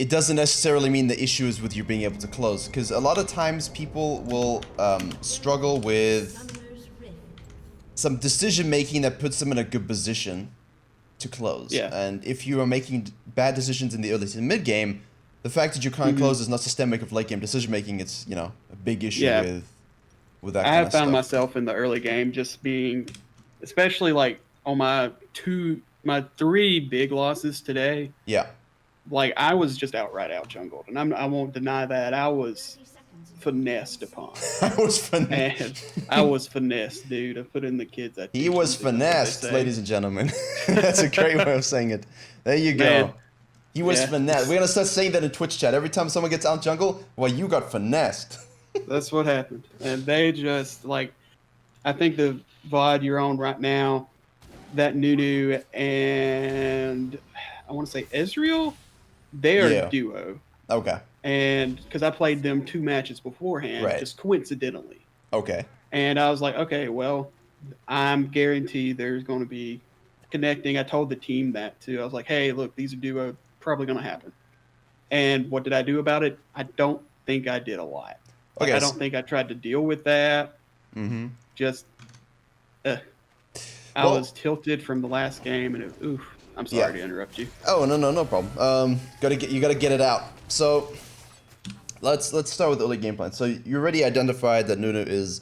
it doesn't necessarily mean the issue is with you being able to close, because a lot of times people will struggle with some decision making that puts them in a good position to close. Yeah. And if you are making bad decisions in the early to mid game, the fact that you can't close is not systemic of late game decision making. It's, you know, a big issue with that I kind have of found stuff. myself in the early game just being, especially like on my 3 big losses today. Yeah. Like I was just outright out jungled, and I won't deny that I was finessed upon. I was finessed. And I was finessed, dude. I put in the kids. He was finessed, ladies and gentlemen. That's a great way of saying it. There you go. Man. He was finessed. We're gonna start saying that in Twitch chat every time someone gets out jungle. Well, you got finessed. That's what happened, and they just like. I think the VOD you're on right now, that Nunu and I want to say Ezreal, they are a duo. Okay. And because I played them 2 matches beforehand, just coincidentally. Okay. And I was like, okay, well, I'm guaranteed there's going to be connecting. I told the team that too. I was like, hey, look, these are duo, probably going to happen. And what did I do about it? I don't think I did a lot. Like, I don't think I tried to deal with that. Mm-hmm. Just, I was tilted from the last game, and oof. I'm sorry to interrupt you. Oh no problem. You gotta get it out. So let's start with the early game plan. So you already identified that Nunu is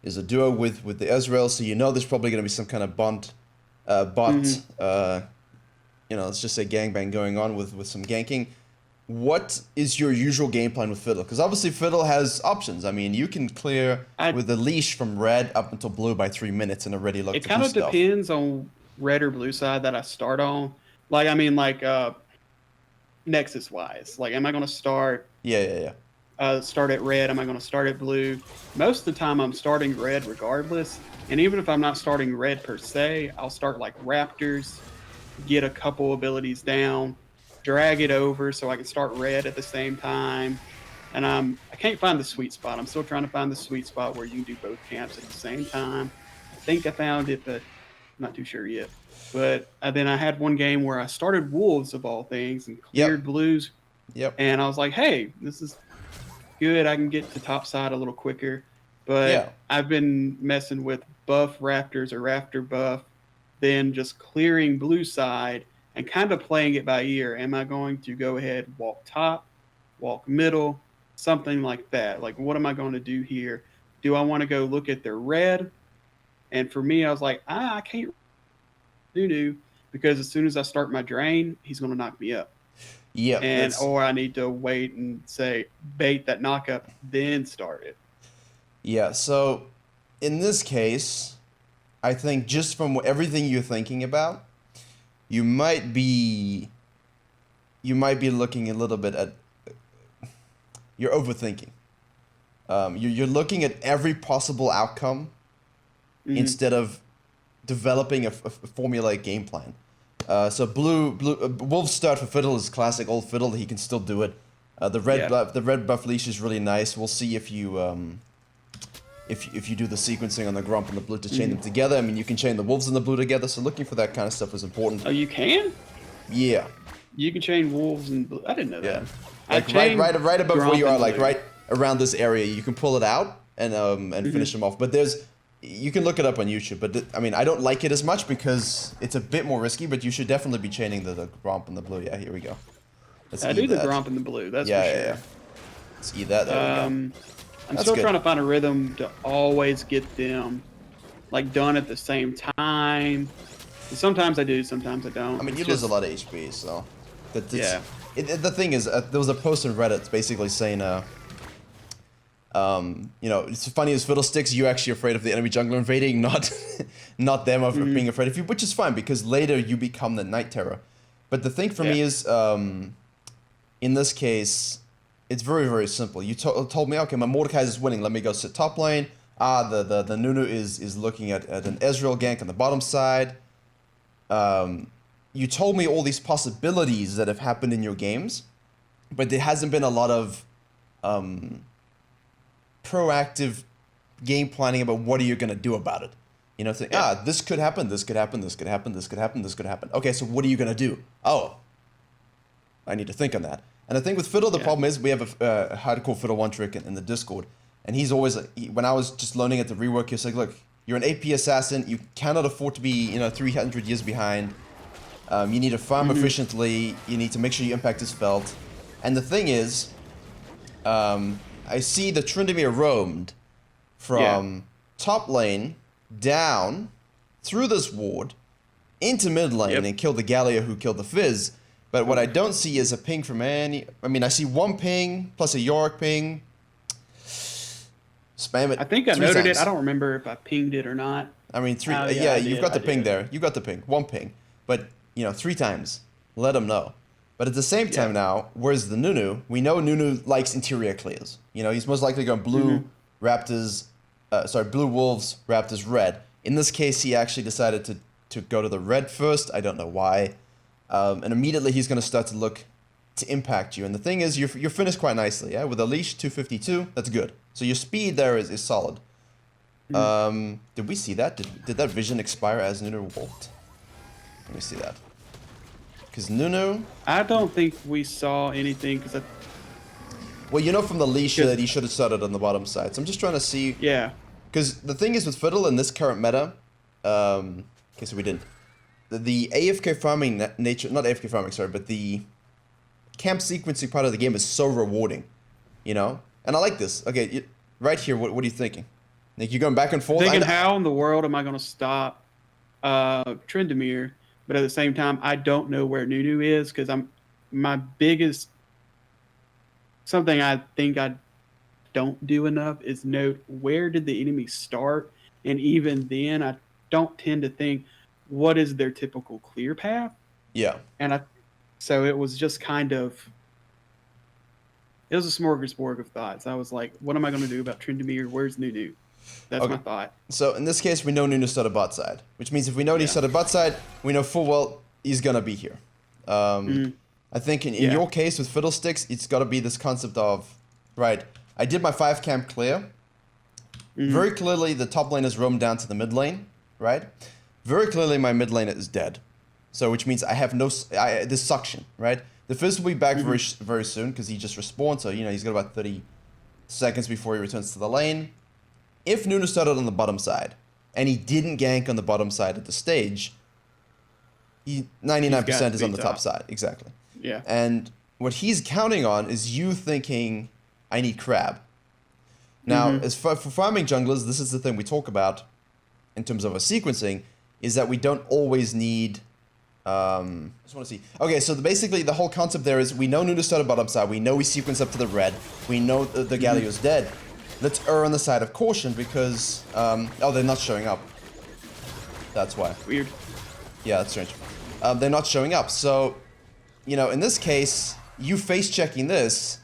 a duo with the Ezreal, so you know there's probably gonna be some kind of bot. You know, let's just say gangbang going on with some ganking. What is your usual game plan with Fiddle? Because obviously Fiddle has options. I mean, you can clear with the leash from red up until blue by 3 minutes and already look. It kind of depends on red or blue side that I start on. Like, I mean, like Nexus wise. Like, am I going to start? Start at red? Am I going to start at blue? Most of the time, I'm starting red regardless. And even if I'm not starting red per se, I'll start like Raptors, get a couple abilities down, drag it over so I can start red at the same time. And I can't find the sweet spot. I'm still trying to find the sweet spot where you can do both camps at the same time. I think I found it, but I'm not too sure yet. But then I had one game where I started Wolves of all things and cleared blues. And I was like, hey, this is good. I can get to top side a little quicker. But I've been messing with buff Raptors or Raptor buff, then just clearing blue side and kind of playing it by ear. Am I going to go ahead, walk top, walk middle, something like that? Like, what am I going to do here? Do I want to go look at their red? And for me, I was like, I can't do because as soon as I start my drain, he's going to knock me up. Or I need to wait and say, bait that knockup, then start it. Yeah, so in this case, I think just from everything you're thinking about, you might be looking a little bit at, you're overthinking. You're looking at every possible outcome instead of developing a formulaic game plan. So Wolf's start for Fiddle is classic old Fiddle. He can still do it. The red buff leash is really nice. We'll see if you if you do the sequencing on the Grump and the blue to chain them together. I mean, you can chain the Wolves and the blue together. So looking for that kind of stuff is important. Oh, you can? Yeah. You can chain Wolves and blue. I didn't know that. Like right above where you are, like right around this area, you can pull it out and finish them off. But you can look it up on YouTube. But I mean, I don't like it as much because it's a bit more risky. But you should definitely be chaining the Grump and the blue. Yeah, here we go. I do the Grump and the blue. That's for sure. Yeah. Let's eat that. There we go. I'm still trying to find a rhythm to always get them like done at the same time. And sometimes I do, sometimes I don't. I mean, you lose a lot of HP, so the thing is, there was a post on Reddit basically saying, you know, it's funny as Fiddlesticks, you're actually afraid of the enemy jungler invading, not them of being afraid of you, which is fine because later you become the Night Terror. But the thing for me is, in this case, it's very, very simple. You told me, okay, my Mordekaiser is winning. Let me go sit top lane. The Nunu is looking at an Ezreal gank on the bottom side. You told me all these possibilities that have happened in your games, but there hasn't been a lot of proactive game planning about what are you going to do about it. You know, think, this could happen, this could happen, this could happen, this could happen, this could happen. Okay, so what are you going to do? Oh, I need to think on that. And I think with Fiddle, the problem is we have a hardcore Fiddle one trick in the Discord, and he's always when I was just learning at the rework, he was like, "Look, you're an AP assassin. You cannot afford to be 300 years behind. You need to farm efficiently. You need to make sure you impact his felt." And the thing is, I see the Tryndamere roamed from top lane down through this ward into mid lane and killed the Gallia who killed the Fizz. But what I don't see is a ping from any... I mean, I see one ping plus a Yorick ping. Spam it. I think I noted it. I don't remember if I pinged it or not. I mean, you've got the ping there. You got the ping. One ping. But, 3 times. Let them know. But at the same time now, where's the Nunu? We know Nunu likes interior clears. He's most likely going blue Raptors... blue Wolves, Raptors, red. In this case, he actually decided to go to the red first. I don't know why. And immediately he's going to start to look to impact you. And the thing is, you're finished quite nicely, yeah? With a leash, 252, that's good. So your speed there is solid. Did we see that? Did that vision expire as Nunu walked? Let me see that. Because Nunu... I don't think we saw anything, because well, from the leash that he should have started on the bottom side. So I'm just trying to see... Yeah. Because the thing is with Fiddle in this current meta... okay, so we didn't. The AFK farming nature... Not AFK farming, sorry, but the camp sequencing part of the game is so rewarding. And I like this. Okay, right here, what are you thinking? Like, you're going back and forth? Thinking, how in the world am I going to stop Tryndamere? But at the same time, I don't know where Nunu is, because my biggest... Something I think I don't do enough is note where did the enemy start, and even then I don't tend to think what is their typical clear path. Yeah. So it was just kind of, it was a smorgasbord of thoughts. I was like, what am I going to do about Tryndamere? Where's Nunu? That's my thought. So in this case, we know Nunu started bot side, which means if we know he started bot side, we know full well he's going to be here. I think in your case with Fiddlesticks, it's got to be this concept of, right, I did my 5 camp clear. Very clearly, the top lane has roamed down to the mid lane, right? Very clearly, my mid lane is dead. So, which means I have this suction, right? The Fizz will be back very soon because he just respawned. So, he's got about 30 seconds before he returns to the lane. If Nunu started on the bottom side and he didn't gank on the bottom side at the stage, 99% is on the top side. Exactly. Yeah. And what he's counting on is you thinking, I need crab. Now, as for farming junglers, this is the thing we talk about in terms of our sequencing, is that we don't always need... I just want to see. Okay, so basically the whole concept there is we know Nunu started bottom side. We know we sequence up to the red. We know the Galio's dead. Let's err on the side of caution because... they're not showing up. That's why. Weird. Yeah, that's strange. They're not showing up, so... in this case, you face-checking this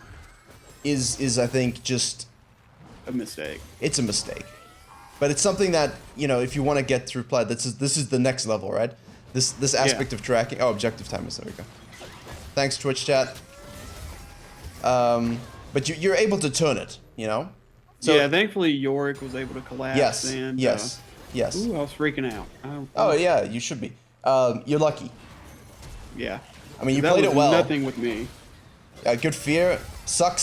is I think, just... a mistake. It's a mistake. But it's something that, if you want to get through play, this is the next level, right? This aspect of tracking... Oh, objective timers, there we go. Thanks, Twitch chat. But you're able to turn it, So, yeah, thankfully Yorick was able to collapse. Yes. Ooh, I was freaking out. Oh, yeah, you should be. You're lucky. Yeah. I mean, you played it well. Nothing with me. Good fear. Suck.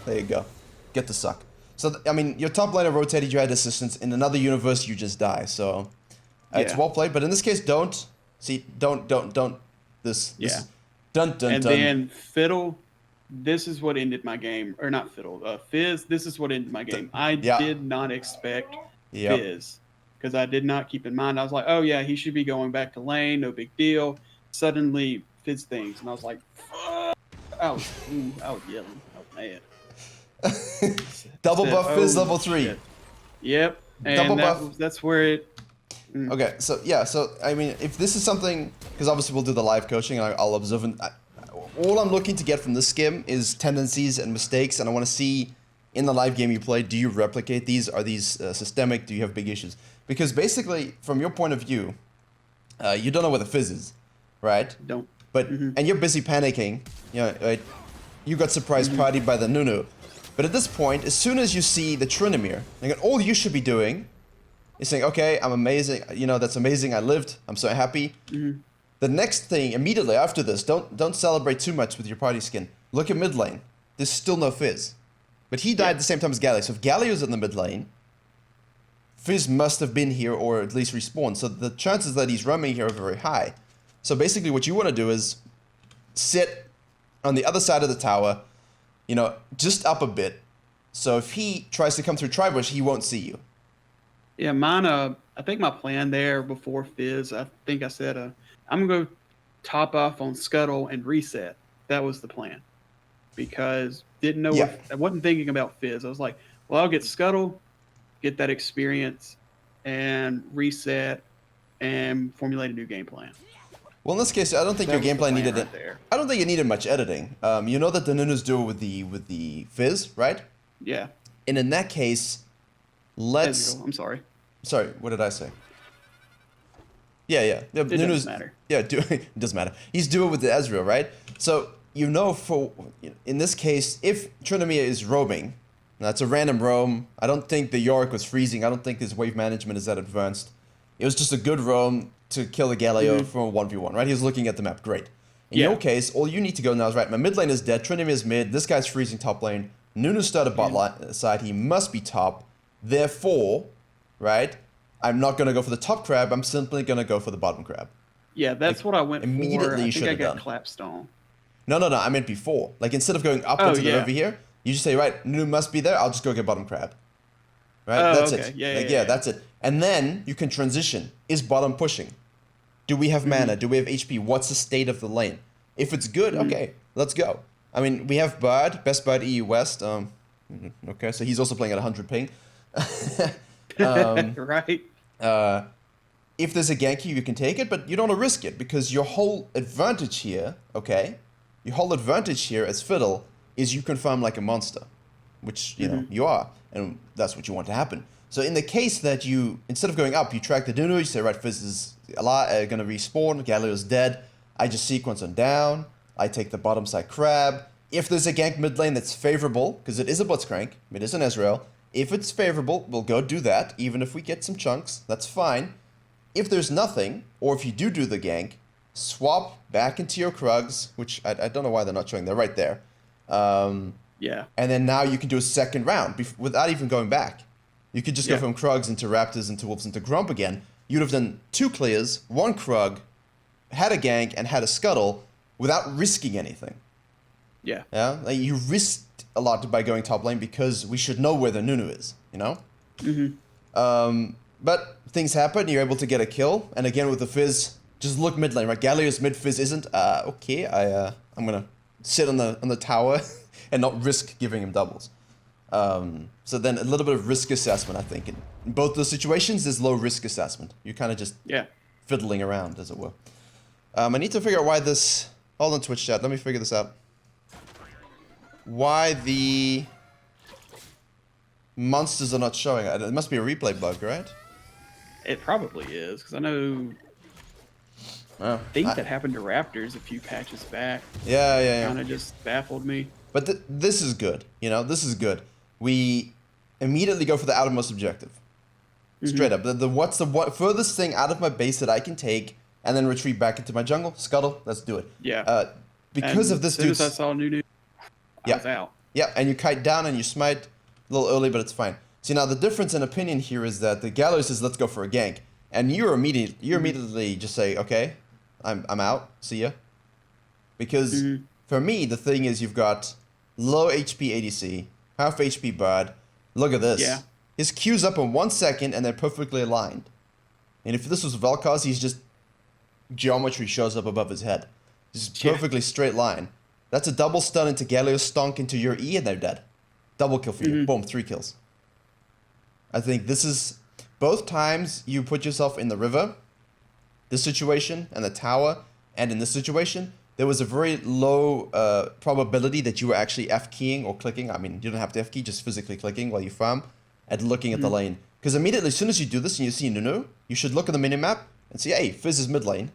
There you go. Get the suck. So, I mean, your top laner rotated, you had assistance. In another universe, you just die. So, it's well played. But in this case, don't. See, don't. This. Dun. And then Fiddle, this is what ended my game. Or not Fiddle. Fizz, this is what ended my game. I did not expect Fizz. Because I did not keep in mind. I was like, oh, yeah, he should be going back to lane. No big deal. Suddenly, Fizz things. And I was like, fuck. I was yelling. I was mad. Double buff Fizz level 3. Shit. Yep. And that's where it... Okay, so I mean, if this is something... Because obviously we'll do the live coaching, and I'll observe... all I'm looking to get from this skim is tendencies and mistakes, and I want to see, in the live game you play, do you replicate these? Are these systemic? Do you have big issues? Because basically, from your point of view, you don't know where the Fizz is, right? Don't. But and you're busy panicking. Right? You got surprise partied by the Nunu. But at this point, as soon as you see the Tryndamere, all you should be doing is saying, okay, I'm amazing. That's amazing. I lived. I'm so happy. The next thing, immediately after this, don't celebrate too much with your party skin. look at mid lane. There's still no Fizz. But he died at the same time as Galio. So if Galio's in the mid lane, Fizz must have been here or at least respawned. So the chances that he's roaming here are very high. So basically what you want to do is sit on the other side of the tower, you know, just up a bit. So if he tries to come through Tribush, he won't see you. Yeah, mine, I think my plan there before Fizz, I think I said, I'm going to go top off on Scuttle and reset. That was the plan. Because didn't know I wasn't thinking about Fizz. I was like, well, I'll get Scuttle, get that experience, and reset, and formulate a new game plan. Well, in this case, I don't think your game plan needed it. I don't think it needed much editing. You know that the Nunu's do it with the Fizz, right? Yeah. And in that case, let's. I'm sorry. Sorry, what did I say? Yeah. It doesn't matter. Yeah, it doesn't matter. He's doing it with the Ezreal, right? So you know, in this case, if Trinomia is roaming, that's a random roam. I don't think the Yorick was freezing. I don't think his wave management is that advanced. It was just a good roam to kill the Galio from a 1v1, right? He was looking at the map. Great. In your case, all you need to go now is, right, my mid lane is dead. Trinomia is mid. This guy's freezing top lane. Nunu started bot line side. He must be top. Therefore, right, I'm not going to go for the top crab. I'm simply going to go for the bottom crab. Yeah, that's what I went immediately for. You should have done. Clapstone. No. I meant before. Like, instead of going up into the over here, you just say, right, Nunu must be there. I'll just go get bottom crab. Right? That's it. Yeah, that's it. And then you can transition. Is bottom pushing? Do we have mana? Do we have HP? What's the state of the lane? If it's good, okay, let's go. I mean, we have Bird, best Bird EU West. Okay, so he's also playing at 100 ping. Right. If there's a gank you can take it, but you don't want to risk it because your whole advantage here, okay, your whole advantage here as Fiddle is you can farm like a monster, which, you know, you are, and that's what you want to happen. So in the case that you, instead of going up, you track the Nunu, you say, right, Fizz is going to respawn, Galio's dead, I just sequence on down, I take the bottom side crab. If there's a gank mid lane that's favorable, because it is a Blitzcrank, it is an Ezreal, if it's favorable, we'll go do that, even if we get some chunks, that's fine. If there's nothing, or if you do the gank, swap back into your Krugs, which I don't know why they're not showing, they're right there. Yeah. And then now you can do a second round without even going back. You could just go from Krugs into Raptors, into Wolves, into Grump again. You'd have done 2 clears, 1 Krug, had a gank, and had a Scuttle without risking anything. Yeah. Yeah. Like, you risked a lot by going top lane because we should know where the Nunu is, you know? But things happen, you're able to get a kill, and again with the Fizz, just look mid lane, right? Galio's mid, Fizz isn't. Okay, I'm gonna sit on the tower and not risk giving him doubles. So then a little bit of risk assessment, I think. In both those situations, there's low risk assessment. You're kind of just fiddling around, as it were. I need to figure out why this... Hold on, Twitch chat, let me figure this out. Why the monsters are not showing. It must be a replay bug, right? It probably is, because I know... I think that happened to Raptors a few patches back. Yeah. Kind of just baffled me. But this is good, you know? This is good. We immediately go for the outermost objective. Straight up. What's the furthest thing out of my base that I can take and then retreat back into my jungle? Scuttle, let's do it. Yeah. Because of this dude. As soon as I saw Nunu, I was out. Yeah, and you kite down and you smite a little early, but it's fine. See, now the difference in opinion here is that the Galio says, let's go for a gank. And you immediately just say, okay, I'm out, see ya. Because for me, the thing is you've got low HP ADC, half HP Bard. Look at this. Yeah. His Q's up in 1 second and they're perfectly aligned. And if this was Vel'Koz, he's just... Geometry shows up above his head. Just perfectly straight line. That's a double stun into Galio, stonk into your E, and they're dead. Double kill for you. Boom, 3 kills. I think this is... Both times you put yourself in the river, this situation, and the tower, and in this situation, there was a very low probability that you were actually F-keying or clicking. I mean, you don't have to F-key, just physically clicking while you farm and looking at the lane. Because immediately, as soon as you do this and you see Nunu, you should look at the minimap and see, hey, Fizz is mid lane.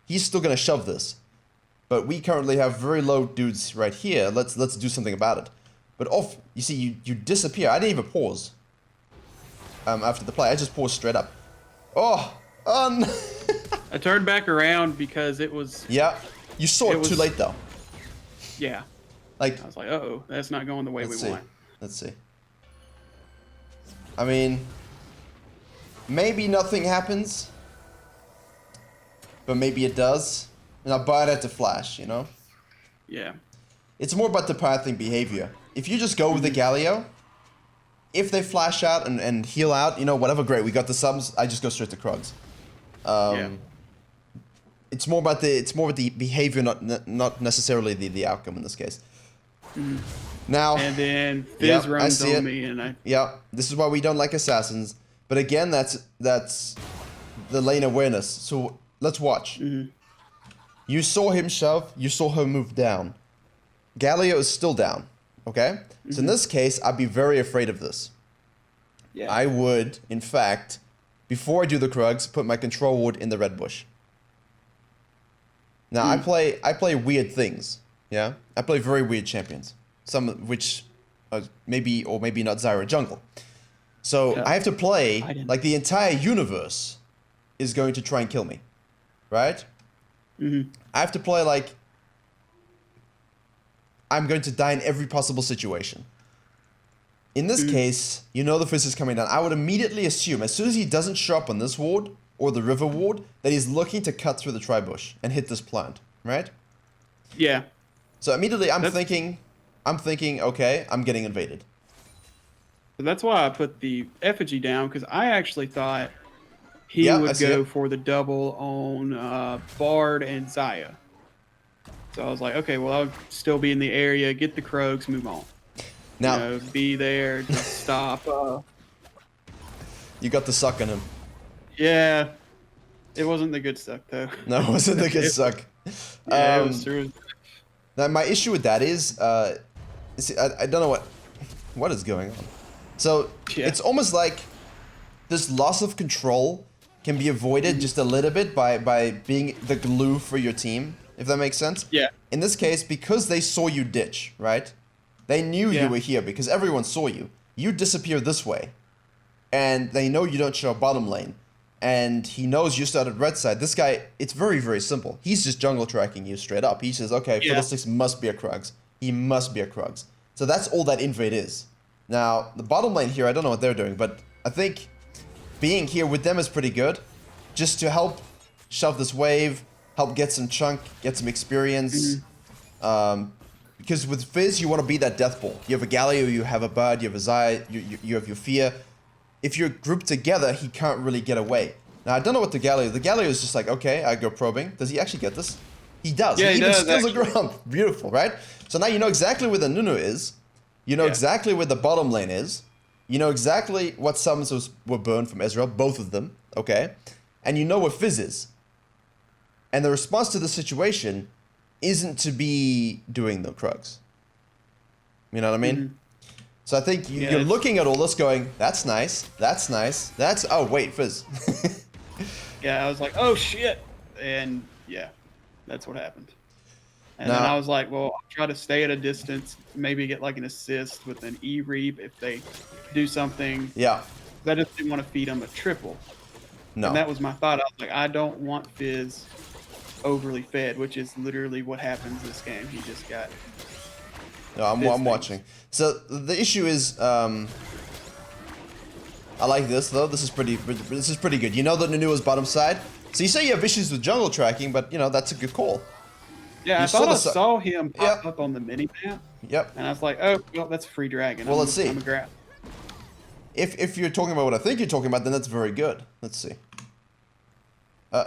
He's still going to shove this. But we currently have very low dudes right here. Let's do something about it. But you see, you disappear. I didn't even pause after the play. I just paused straight up. Oh, I turned back around because it was... Yeah, you saw it too late though. Yeah. Like, I was like, uh-oh, that's not going the way we want. Let's see. I mean, maybe nothing happens, but maybe it does. And I'll buy that to flash, you know? Yeah. It's more about the pathing behavior. If you just go with the Galio, if they flash out and heal out, you know, whatever, great. We got the subs. I just go straight to Krugs. Yeah. It's more about the behavior, not necessarily the outcome in this case. Now, and then Fizz runs on me, and this is why we don't like assassins. But again, that's the lane awareness. So let's watch. You saw him shove. You saw her move down. Galio is still down. Okay. So in this case, I'd be very afraid of this. Yeah. I would, in fact, before I do the Krugs, put my control ward in the red bush. Now I play weird things. Yeah, I play very weird champions. Some of which maybe or maybe not Zyra jungle. So I have to play like the entire universe is going to try and kill me, right? I have to play like I'm going to die in every possible situation. In this case, you know the Fizz is coming down. I would immediately assume, as soon as he doesn't show up on this ward or the river ward, that he's looking to cut through the tri-bush and hit this plant, right? Yeah. So immediately I'm thinking, okay, I'm getting invaded. That's why I put the effigy down, because I actually thought he would go for the double on Bard and Xayah. So I was like, okay, well, I'll still be in the area, get the Krugs, move on. Now, you know, be there, just stop. You got the suck on him. Yeah. It wasn't the good suck, though. No, it wasn't the good suck. Yeah, it was true. Now, my issue with that is, I don't know what is going on. So, it's almost like this loss of control can be avoided just a little bit by being the glue for your team, if that makes sense. Yeah. In this case, because they saw you ditch, right? They knew you were here because everyone saw you. You disappear this way. And they know you don't show up bottom lane. And he knows you started red side. This guy, it's very, very simple. He's just jungle tracking you straight up. He says, okay, Fiddlesticks must be a Krugs. He must be a Krugs. So that's all that invade is. Now, the bottom lane here, I don't know what they're doing, but I think being here with them is pretty good. Just to help shove this wave, help get some chunk, get some experience. Because with Fizz, you want to be that death ball. You have a Galio, you have a Bud, you have a Xayah, you have your Fear. If you're grouped together, he can't really get away. Now, I don't know what the Galio is just like, okay, I go probing. Does he actually get this? He does. Yeah, he even steals the ground. Beautiful, right? So now you know exactly where the Nunu is. You know exactly where the bottom lane is. You know exactly what summons were burned from Ezreal, both of them, okay? And you know where Fizz is. And the response to the situation isn't to be doing the Krugs. You know what I mean? So I think you're looking at all this going, that's nice, oh wait, Fizz. Yeah, I was like, oh shit. And yeah, that's what happened. And then I was like, well, I'll try to stay at a distance, maybe get like an assist with an E-Reap if they do something. Yeah. I just didn't want to feed them a triple. No. And that was my thought. I was like, I don't want Fizz overly fed, which is literally what happens this game. He just got... No, I'm watching. So the issue is, I like this though. This is pretty good. You know that Nunu is bottom side. So you say you have issues with jungle tracking, but you know that's a good call. Yeah, I thought I saw him pop up on the mini map. Yep. And I was like, oh, well, that's a free dragon. Well, let's see. I'm a grab. If you're talking about what I think you're talking about, then that's very good. Let's see.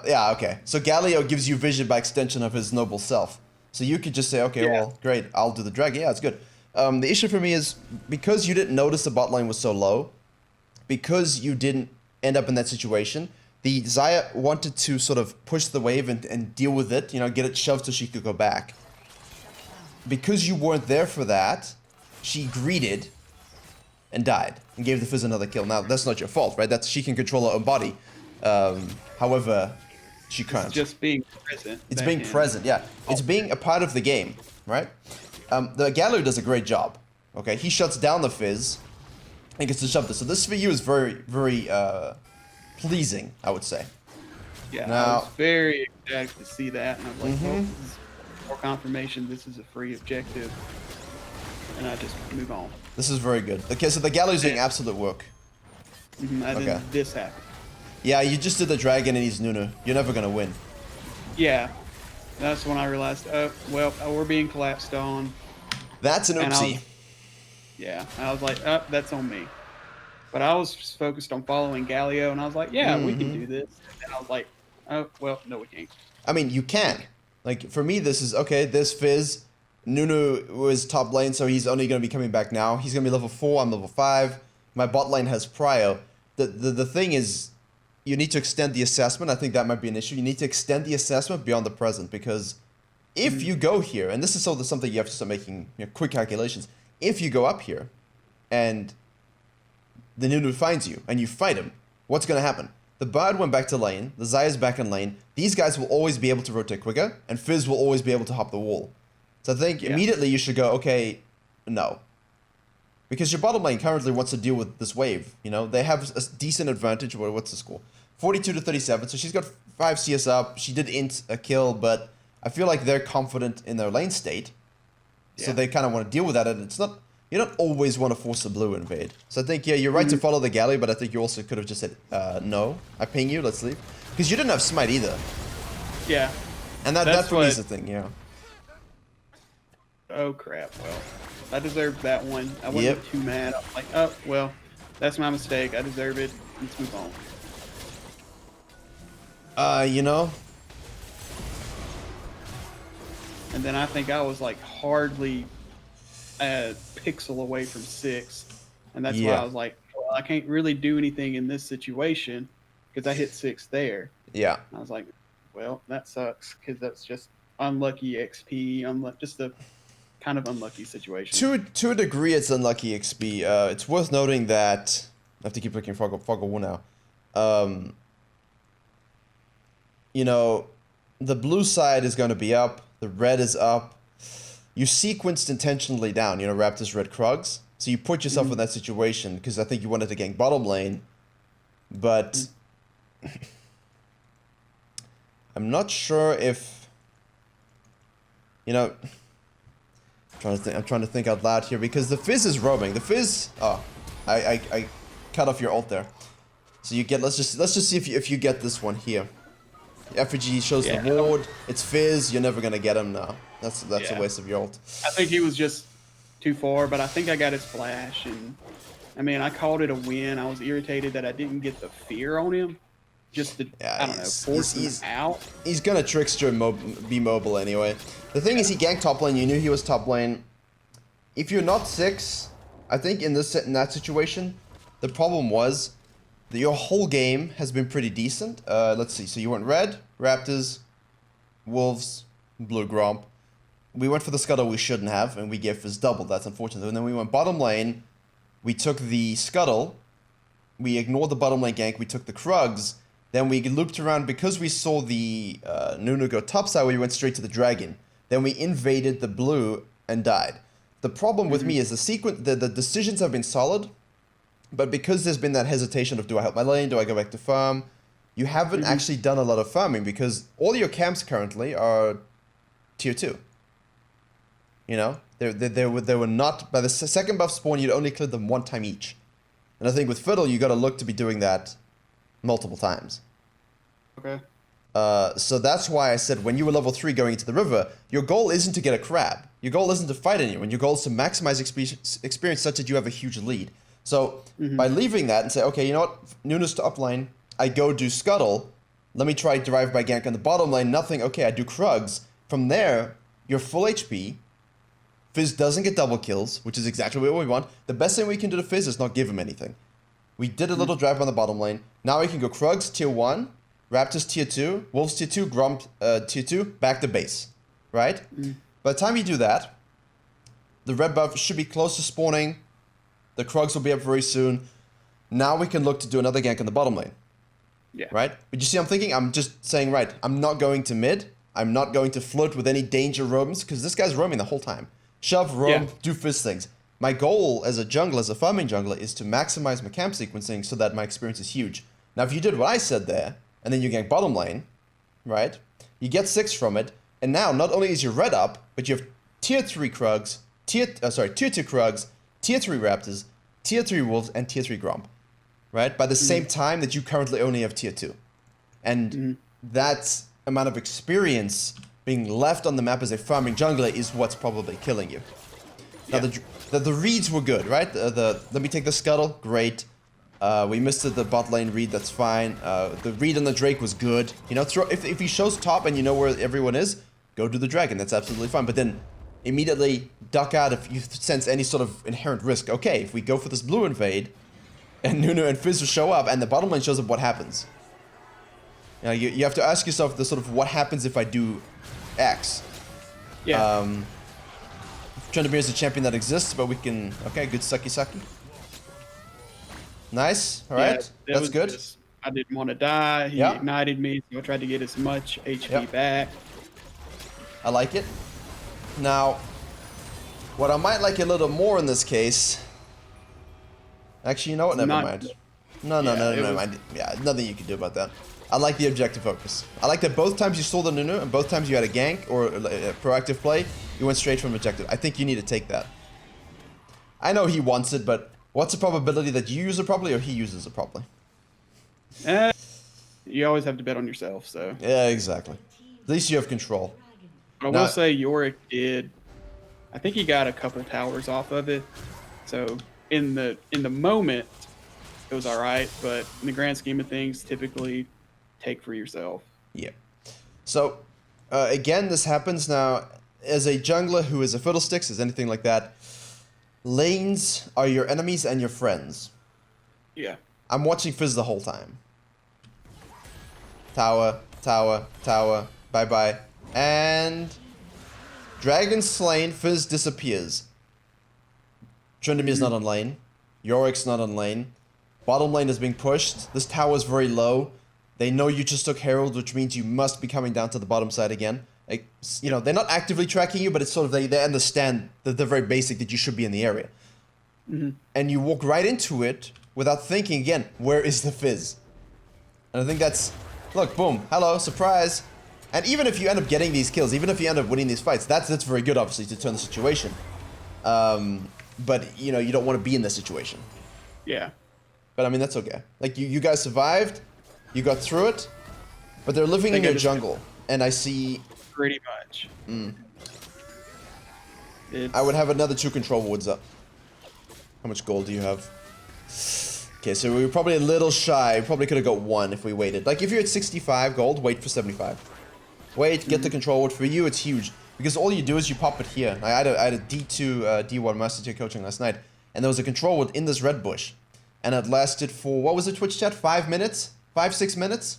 Yeah, okay. So Galio gives you vision by extension of his noble self. So you could just say, okay, well, great, I'll do the dragon. Yeah, it's good. The issue for me is, because you didn't notice the bot lane was so low, because you didn't end up in that situation, the Xayah wanted to sort of push the wave and deal with it, you know, get it shoved so she could go back. Because you weren't there for that, she greeted and died and gave the Fizz another kill. Now, that's not your fault, right? She can control her own body. However, she can't. It's just being present. It's being present, yeah. It's being a part of the game, right? The Galio does a great job. Okay, he shuts down the Fizz and gets to shove this. So this for you is very, very pleasing, I would say. Yeah, I was very ecstatic to see that, and I was like, well, this is more confirmation. This is a free objective. and I just move on. This is very good. Okay, so the Galio's doing absolute work. And then this happened. Yeah, you just did the dragon and he's Nunu. You're never gonna win. Yeah, that's when I realized, we're being collapsed on. That's an oopsie. I was like, that's on me. But I was just focused on following Galio, and I was like, we can do this. And I was like, oh, well, no, we can't. I mean, you can. Like, for me, this is, okay, this Fizz, Nunu was top lane, so he's only going to be coming back now. He's going to be level 4, I'm level 5. My bot lane has prio. The thing is, you need to extend the assessment. I think that might be an issue. You need to extend the assessment beyond the present, because if you go here, and this is something you have to start making quick calculations, if you go up here, and the Nunu finds you, and you fight him, what's going to happen? The Bard went back to lane, the Zaya's back in lane, these guys will always be able to rotate quicker, and Fizz will always be able to hop the wall. So I think immediately you should go, okay, no. Because your bottom lane currently wants to deal with this wave, They have a decent advantage, what's the score? 42 to 37, so she's got 5 CS up, she did int a kill, but I feel like they're confident in their lane state, so they kind of want to deal with that, and it's not... You don't always want to force a blue invade. So I think, you're right to follow the Galio, but I think you also could have just said, no, I ping you, let's leave. Because you didn't have smite either. Yeah. And that for me is the thing, Oh, crap. Well, I deserved that one. I wasn't too mad. I was like, oh, well, that's my mistake. I deserve it. Let's move on. And then I think I was, like, hardly... a pixel away from 6, and that's why I was like, well, I can't really do anything in this situation because I hit 6 there. Yeah. I was like, well, that sucks because that's just unlucky XP, just a kind of unlucky situation. To a degree, it's unlucky XP. It's worth noting that I have to keep looking for Foggle now. The blue side is going to be up. The red is up. You sequenced intentionally down, Raptors, red, Krugs. So you put yourself in that situation because I think you wanted to gank bottom lane. But I'm not sure if, I'm trying to think out loud here because the Fizz is roaming. The Fizz, I cut off your ult there. So you get, let's just see if you get this one here. Effigy shows the ward. It's Fizz. You're never gonna get him now. That's a waste of your ult. I think he was just too far, but I think I got his flash, and I mean I called it a win. I was irritated that I didn't get the fear on him, just to force him out. He's gonna trickster and be mobile anyway. The thing is, he ganked top lane. You knew he was top lane. If you're not 6, I think in that situation, the problem was that your whole game has been pretty decent. Let's see. So you went red, Raptors, Wolves, blue Gromp. We went for the Scuttle we shouldn't have, and we gave Fizz double. That's unfortunate. And then we went bottom lane. We took the Scuttle. We ignored the bottom lane gank. We took the Krugs. Then we looped around because we saw the Nunu go topside. We went straight to the Dragon. Then we invaded the blue and died. The problem with me is the decisions have been solid, but because there's been that hesitation of do I help my lane, do I go back to farm, you haven't actually done a lot of farming because all your camps currently are tier 2. They were not, by the second buff spawn, you'd only clear them 1 time each. And I think with Fiddle, you got to look to be doing that multiple times. Okay. So that's why I said when you were level 3 going into the river, your goal isn't to get a crab. Your goal isn't to fight anyone. Your goal is to maximize experience such that you have a huge lead. So by leaving that and say, okay, you know what, Nunu's to up lane, I go do Scuttle, let me try drive by gank on the bottom lane, nothing, okay, I do Krugs. From there, you're full HP, Fizz doesn't get double kills, which is exactly what we want. The best thing we can do to Fizz is not give him anything. We did a little drive on the bottom lane, now we can go Krugs tier 1, Raptors tier 2, Wolves tier 2, Gromp tier 2, back to base, right? By the time you do that, the red buff should be close to spawning, the Krugs will be up very soon. Now we can look to do another gank on the bottom lane. Yeah. Right? But you see, I'm just saying, right, I'm not going to mid. I'm not going to flirt with any danger roams, because this guy's roaming the whole time. Shove, roam, do Fizz things. My goal as a jungler, as a farming jungler, is to maximize my camp sequencing so that my experience is huge. Now, if you did what I said there, and then you gank bottom lane, right? You get 6 from it, and now not only is your red up, but you have tier 3 Krugs, tier 2 Krugs, tier 3 Raptors, tier 3 Wolves, and tier 3 Gromp. Right? By the same time that you currently only have tier 2. And that amount of experience being left on the map as a farming jungler is what's probably killing you. Now, the reads were good, right? Let me take the Scuttle, great. We missed the bot lane read, that's fine. The read on the Drake was good. You know, if he shows top and you know where everyone is, go do the Dragon, that's absolutely fine. But then immediately duck out if you sense any sort of inherent risk. Okay, if we go for this blue invade, and Nunu and Fizz will show up, and the bottom lane shows up, what happens? You know, you have to ask yourself the sort of what happens if I do X. Yeah. Tryndamere is a champion that exists, but we can... Okay, good sucky. Nice, alright, that's good. I didn't want to die, he ignited me, so I tried to get as much HP back. I like it. Now, what I might like a little more in this case... Actually, you know what, never mind. No, mind. Yeah, nothing you can do about that. I like the objective focus. I like that both times you stole the Nunu and both times you had a gank or a proactive play, you went straight from objective. I think you need to take that. I know he wants it, but what's the probability that you use it properly or he uses it properly? You always have to bet on yourself, so. Yeah, exactly. At least you have control. I will say Yorick did. I think he got a couple towers off of it. So in the moment, it was all right. But in the grand scheme of things, typically take for yourself. Yeah. So again, this happens now as a jungler who is a fiddlesticks, as anything like that. Lanes are your enemies and your friends. Yeah. I'm watching Fizz the whole time. Tower, bye-bye. And Dragon slain, Fizz disappears. Tryndamere's not on lane. Yorick's not on lane. Bottom lane is being pushed. This tower is very low. They know you just took Herald, which means you must be coming down to the bottom side again. Like, you know, they're not actively tracking you, but it's sort of, they understand that they're very basic, that you should be in the area. And you walk right into it without thinking, again, where is the Fizz? And I think that's, look, boom, hello, surprise. And even if you end up getting these kills, even if you end up winning these fights, that's very good, obviously, to turn the situation. But, you know, you don't want to be in this situation. Yeah. But, I mean, that's okay. Like, you guys survived, you got through it, but they're living in your jungle. And I see... Pretty much. I would have another 2 control wards up. How much gold do you have? Okay, so we were probably a little shy. We probably could have got 1 if we waited. Like, if you're at 65 gold, wait for 75. Wait, get the control ward. For you, it's huge. Because all you do is you pop it here. I had a D2, D1 Master Tier coaching last night. And there was a control ward in this red bush. And it lasted for, what was it, Twitch chat? 5 minutes? 5-6 minutes?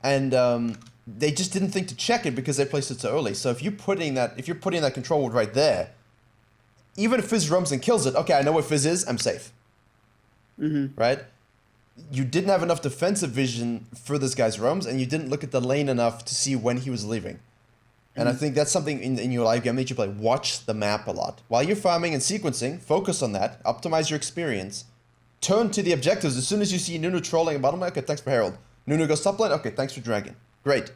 And they just didn't think to check it because they placed it so early. So if you're putting that control ward right there, even if Fizz roams and kills it, okay, I know where Fizz is, I'm safe. Right? You didn't have enough defensive vision for this guy's roams, and you didn't look at the lane enough to see when he was leaving. And I think that's something in your live game that you play. Watch the map a lot. While you're farming and sequencing, focus on that. Optimize your experience. Turn to the objectives. As soon as you see Nunu trolling a bottom lane, okay, thanks for Herald. Nunu goes top lane, okay, thanks for Dragon. Great.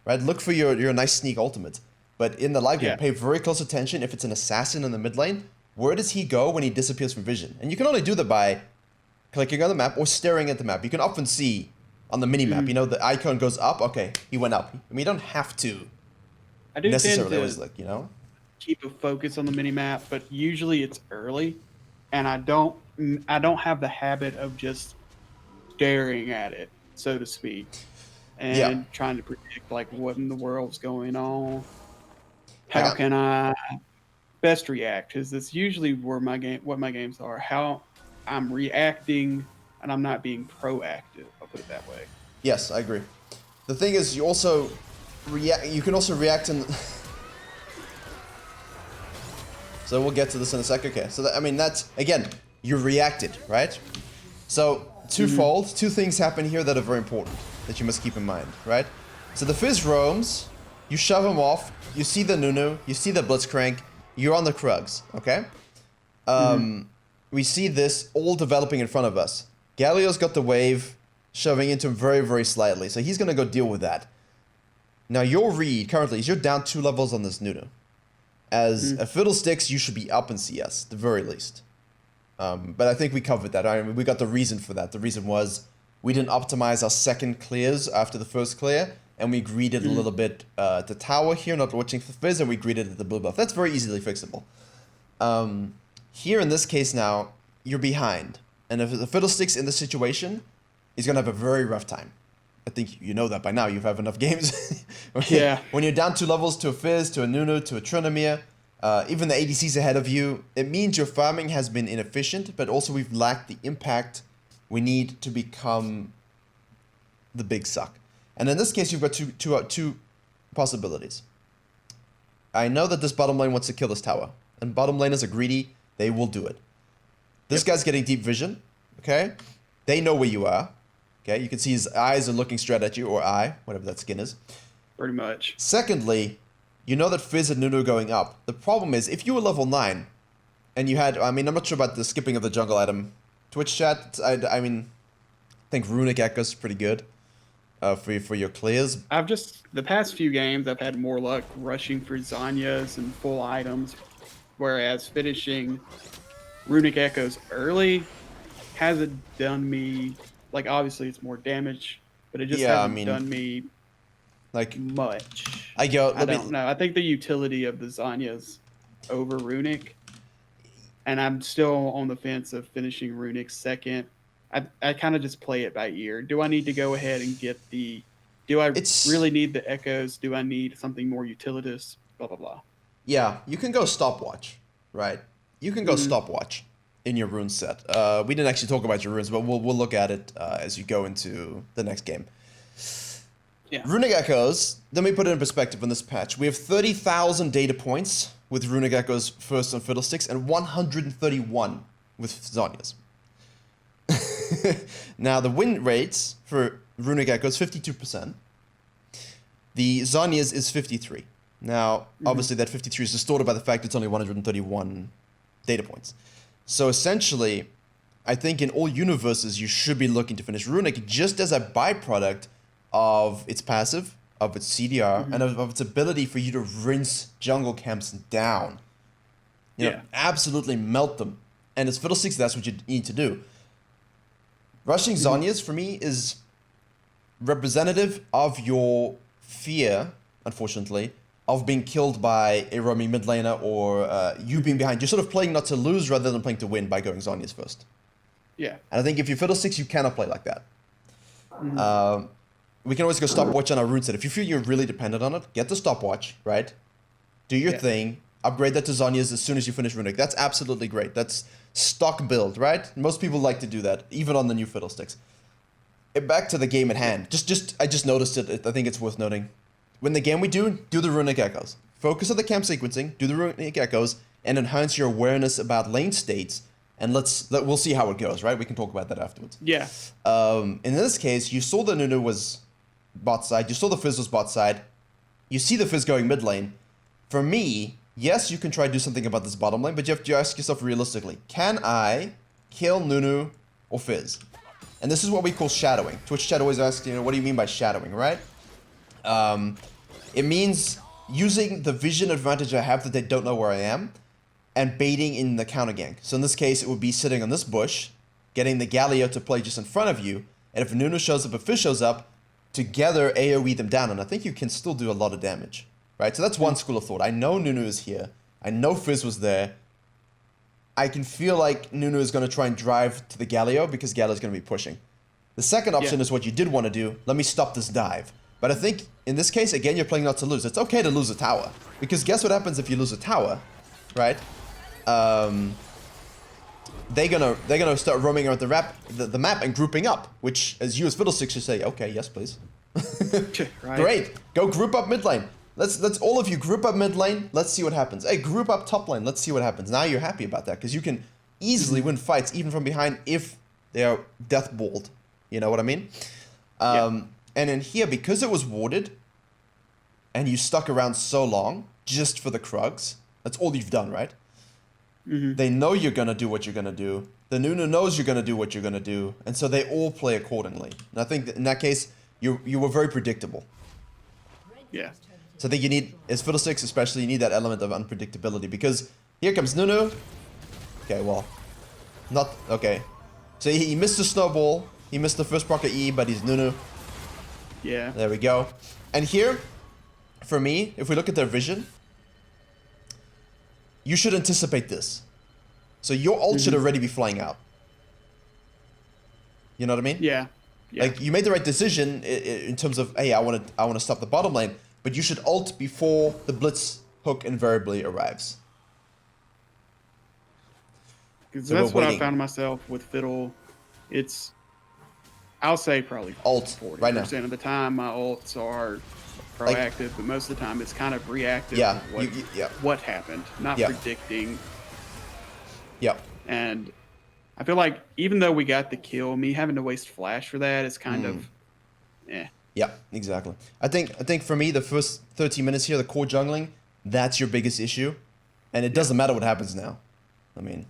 Right? Look for your nice sneak ultimate. But in the live game, pay very close attention if it's an assassin in the mid lane. Where does he go when he disappears from vision? And you can only do that by clicking on the map or staring at the map. You can often see on the mini-map, you know, the icon goes up, okay, he went up. I mean, you don't have to necessarily always look, you know? Keep a focus on the mini-map, but usually it's early, and I don't have the habit of just staring at it, so to speak, and trying to predict, like, what in the world's going on. How can I best react? Because that's usually where what my games are. How I'm reacting, and I'm not being proactive. I'll put it that way. Yes, I agree. The thing is, you also react. You can also react in. So we'll get to this in a second. Okay. So I mean, that's again, you reacted, right? So twofold. 2 things happen here that are very important that you must keep in mind, right? So the Fizz roams. You shove him off. You see the Nunu. You see the Blitzcrank. You're on the Krugs. Okay. We see this all developing in front of us. Galio's got the wave, shoving into him very, very slightly. So he's going to go deal with that. Now, your read currently is you're down 2 levels on this Nunu. As a Fiddlesticks, you should be up in CS, the very least. But I think we covered that. I mean, we got the reason for that. The reason was we didn't optimize our second clears after the first clear, and we greeted a little bit the tower here, not watching for Fizz, and we greeted at the blue buff. That's very easily fixable. Here in this case now, you're behind. And if the Fiddlesticks in this situation, he's going to have a very rough time. I think you know that by now. You've had enough games. Okay? Yeah. When you're down 2 levels to a Fizz, to a Nunu, to a Trinomir, even the ADCs ahead of you, it means your farming has been inefficient, but also we've lacked the impact we need to become the big suck. And in this case, you've got two possibilities. I know that this bottom lane wants to kill this tower, and bottom laners are greedy. They will do it. This guy's getting deep vision, okay? They know where you are, okay? You can see his eyes are looking straight at you, or eye, whatever that skin is. Pretty much. Secondly, you know that Fizz and Nunu are going up. The problem is, if you were level 9, and you had, I mean, I'm not sure about the skipping of the jungle item. Twitch chat, I mean, I think Runic Echo's pretty good for your clears. The past few games, I've had more luck rushing for Zanyas and full items, whereas finishing Runic Echoes early hasn't done me, like, obviously it's more damage, but it just hasn't done me like much. I don't know. I think the utility of the Zanyas over Runic, and I'm still on the fence of finishing Runic second. I kind of just play it by ear. Do I need to go ahead and get the... Do I really need the Echoes? Do I need something more utilitous? Blah, blah, blah. Yeah, you can go stopwatch, right? You can go stopwatch in your rune set. We didn't actually talk about your runes, but we'll look at it as you go into the next game. Yeah. Runic Echoes, let me put it in perspective in this patch. We have 30,000 data points with Runic Echoes first on Fiddlesticks and 131 with Zanyas. Now, the win rates for Runic Echoes, 52%. The Zanyas is 53. Now, obviously, that 53 is distorted by the fact it's only 131 data points. So, essentially, I think in all universes, you should be looking to finish Runic just as a byproduct of its passive, of its CDR, and of its ability for you to rinse jungle camps down. You know, absolutely melt them. And as Fiddlesticks, that's what you need to do. Rushing Zanyas, for me, is representative of your fear, unfortunately, of being killed by a roaming mid laner or you being behind. You're sort of playing not to lose rather than playing to win by going Zanyas first. Yeah. And I think if you're Fiddlesticks, you cannot play like that. We can always go stopwatch on our rune set. If you feel you're really dependent on it, get the stopwatch, right? Do your thing. Upgrade that to Zanyas as soon as you finish Runic. That's absolutely great. That's stock build, right? Most people like to do that, even on the new Fiddlesticks. Back to the game at hand. I just noticed it. I think it's worth noting. When the game we do the Runic Echoes. Focus on the camp sequencing, do the Runic Echoes, and enhance your awareness about lane states. And we'll see how it goes, right? We can talk about that afterwards. Yeah. In this case, you saw the Nunu was bot side. You saw the Fizz was bot side. You see the Fizz going mid lane. For me, yes, you can try to do something about this bottom lane, but you have to ask yourself realistically, can I kill Nunu or Fizz? And this is what we call shadowing. Twitch chat always asks, what do you mean by shadowing, right? It means using the vision advantage I have that they don't know where I am and baiting in the counter gank. So in this case, it would be sitting on this bush, getting the Galio to play just in front of you, and if Nunu shows up, if Fizz shows up, together AoE them down, and I think you can still do a lot of damage. Right, so that's one school of thought. I know Nunu is here. I know Fizz was there. I can feel like Nunu is going to try and drive to the Galio because Galio is going to be pushing. The second option is what you did want to do. Let me stop this dive. But I think in this case, again, you're playing not to lose. It's okay to lose a tower. Because guess what happens if you lose a tower, right? They're gonna start roaming around the map and grouping up, which as you as Fiddlesticks should say, okay, yes, please. Right. Great. Go group up mid lane. Let's all of you group up mid lane. Let's see what happens. Hey, group up top lane. Let's see what happens. Now you're happy about that because you can easily win fights even from behind if they are death balled. You know what I mean? And in here, because it was warded, and you stuck around so long just for the Krugs, that's all you've done, right? They know you're gonna do what you're gonna do. The Nunu knows you're gonna do what you're gonna do, and so they all play accordingly. And I think that in that case, you were very predictable. Yeah. So I think you need, as Fiddlesticks especially, you need that element of unpredictability, because here comes Nunu. Okay, well, not, okay. So he missed the snowball, he missed the first proc E, but he's Nunu. Yeah. There we go. And here, for me, if we look at their vision, you should anticipate this. So your ult should already be flying out. You know what I mean? Yeah. Like, you made the right decision in terms of, hey, I want to stop the bottom lane, but you should ult before the blitz hook invariably arrives. Because that's what I found myself with Fiddle. It's, I'll say probably ult 40% right now. of the time my ults are proactive, but most of the time it's kind of reactive. Yeah. What happened, not predicting. Yeah. And I feel like even though we got the kill, me having to waste flash for that is kind of, Yeah, exactly. I think for me, the first 30 minutes here, the core jungling, that's your biggest issue. And it doesn't matter what happens now. I mean,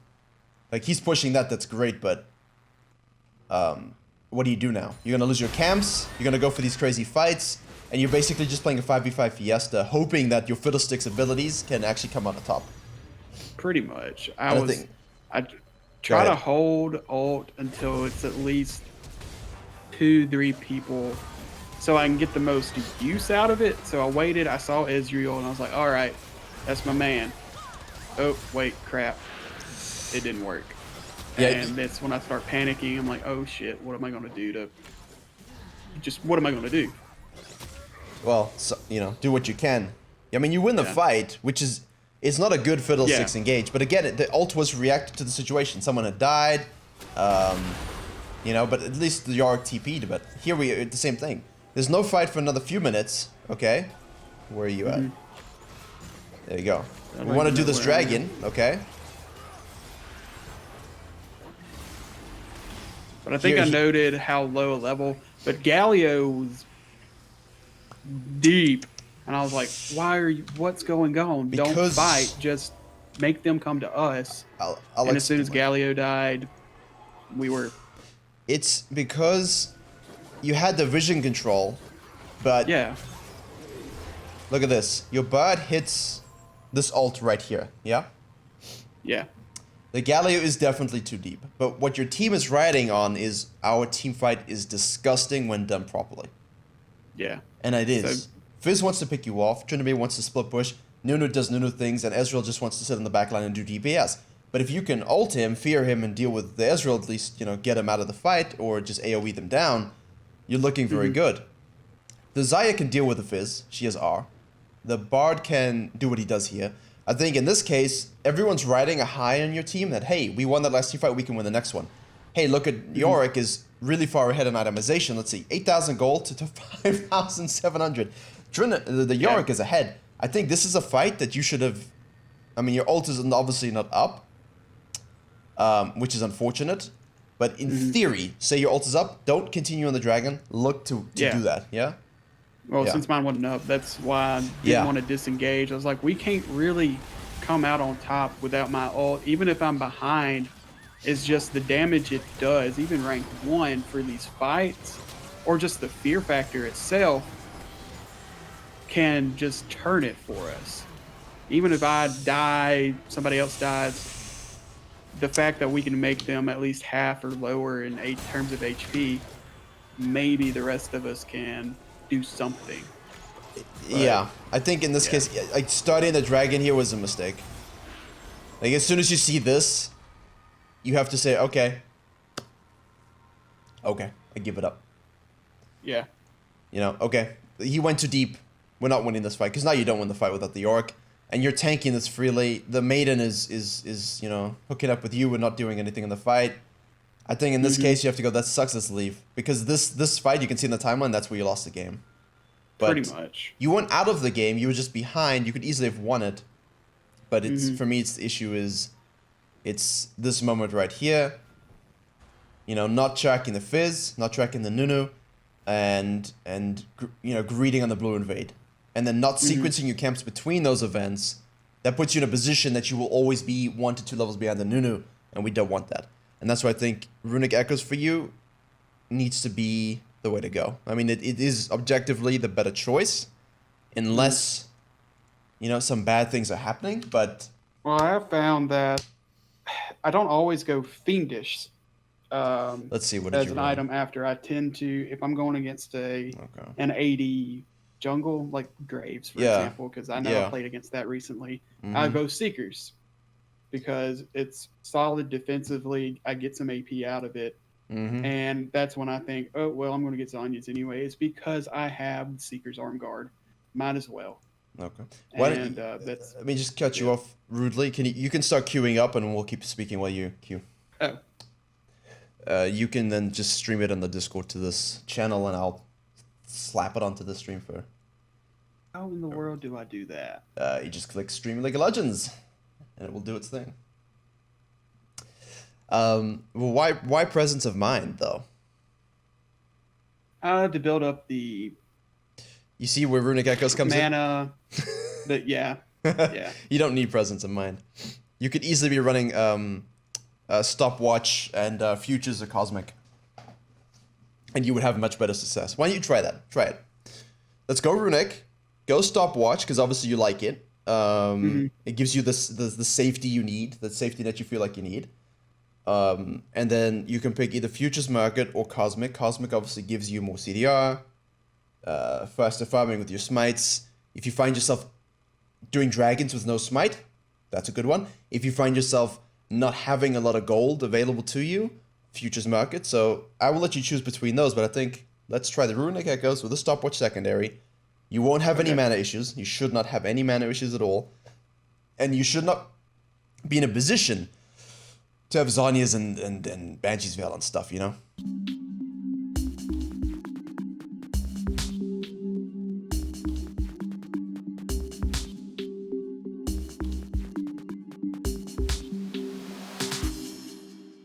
like, he's pushing that, that's great, but what do you do now? You're going to lose your camps, you're going to go for these crazy fights, and you're basically just playing a 5v5 Fiesta, hoping that your Fiddlesticks abilities can actually come on the top. Pretty much. I try to hold ult until it's at least 2-3 people so I can get the most use out of it. So I waited, I saw Ezreal, and I was like, all right, that's my man. Oh, wait, crap. It didn't work. Yeah. And that's when I start panicking. I'm like, oh shit, what am I going to do to... what am I going to do? Well, so, you know, do what you can. I mean, you win the fight, which is... It's not a good Fiddlesticks engage, but again, the ult was reacted to the situation. Someone had died, you know, but at least the Yorick TP'd, but here we are at the same thing. There's no fight for another few minutes, okay? Where are you at? There you go. We want to do this dragon, okay? But I think I noted how low a level, but Galio was deep. And I was like, what's going on? Don't fight, just make them come to us. And as soon as Galio died, we were... It's because you had the vision control, but... Yeah. Look at this. Your bird hits this ult right here, yeah? Yeah. The Galio is definitely too deep. But what your team is riding on is our team fight is disgusting when done properly. Yeah. And it is. So, Fizz wants to pick you off, Trinity wants to split push, Nunu does Nunu things, and Ezreal just wants to sit in the backline and do DPS. But if you can ult him, fear him, and deal with the Ezreal, at least, you know, get him out of the fight, or just AoE them down, you're looking very good. The Xayah can deal with the Fizz, she has R. The Bard can do what he does here. I think in this case, everyone's riding a high on your team that, hey, we won that last team fight, we can win the next one. Hey, look at Yorick is really far ahead in itemization. Let's see, 8,000 gold to 5,700. The Yorick is ahead. I think this is a fight that you should have... I mean, your ult is obviously not up, which is unfortunate. But in theory, say your ult is up, don't continue on the dragon. Look to do that, yeah? Well, since mine wasn't up, that's why I didn't want to disengage. I was like, we can't really come out on top without my ult. Even if I'm behind, it's just the damage it does, even rank 1 for these fights, or just the fear factor itself, can just turn it for us. Even if I die, somebody else dies, the fact that we can make them at least half or lower in terms of HP, maybe the rest of us can do something. But, yeah, I think in this case, like, starting the dragon here was a mistake. Like, as soon as you see this, you have to say, okay, I give it up. Yeah. You know, okay, he went too deep. We're not winning this fight, because now you don't win the fight without the Yorick, and you're tanking this freely. The Maiden is you know, hooking up with you and not doing anything in the fight. I think in this case you have to go, that sucks, let's leave. Because this fight, you can see in the timeline, that's where you lost the game. But pretty much. You weren't out of the game, you were just behind. You could easily have won it. But it's for me, it's the issue is, it's this moment right here. You know, not tracking the Fizz, not tracking the Nunu, and you know, greeting on the blue invade. And then not sequencing your camps between those events. That puts you in a position that you will always be 1 to 2 levels behind the Nunu, and we don't want that. And that's why I think Runic Echoes for you needs to be the way to go. I mean, it is objectively the better choice unless, some bad things are happening, but... Well, I have found that I don't always go fiendish. Let's see, what as an item after. I tend to, if I'm going against an 80 jungle, like Graves, for example, because I know I played against that recently, I go Seekers because it's solid defensively. I get some AP out of it. And that's when I think, oh, well, I'm going to get Zhonya's anyways because I have Seeker's Arm Guard. Might as well. Okay. Why don't let me just cut you off rudely. You can start queuing up and we'll keep speaking while you queue. Oh. You can then just stream it on the Discord to this channel and I'll slap it onto the stream for... How in the world do I do that? You just click Stream League of Legends and it will do its thing. Why Presence of Mind, though? To build up the... You see where Runic Echoes comes mana, in? Yeah. You don't need Presence of Mind. You could easily be running Stopwatch and Futures or Cosmic. And you would have much better success. Why don't you try that? Try it. Let's go Runic. Go Stopwatch, because obviously you like it. It gives you the safety you need, the safety that you feel like you need. And then you can pick either Futures Market or Cosmic. Cosmic obviously gives you more CDR, faster farming with your smites. If you find yourself doing dragons with no smite, that's a good one. If you find yourself not having a lot of gold available to you, Futures Market. So I will let you choose between those, but I think let's try the Runic Echoes with a Stopwatch secondary. You won't have any mana issues. You should not have any mana issues at all. And you should not be in a position to have Zhonya's and Banshee's Veil and stuff,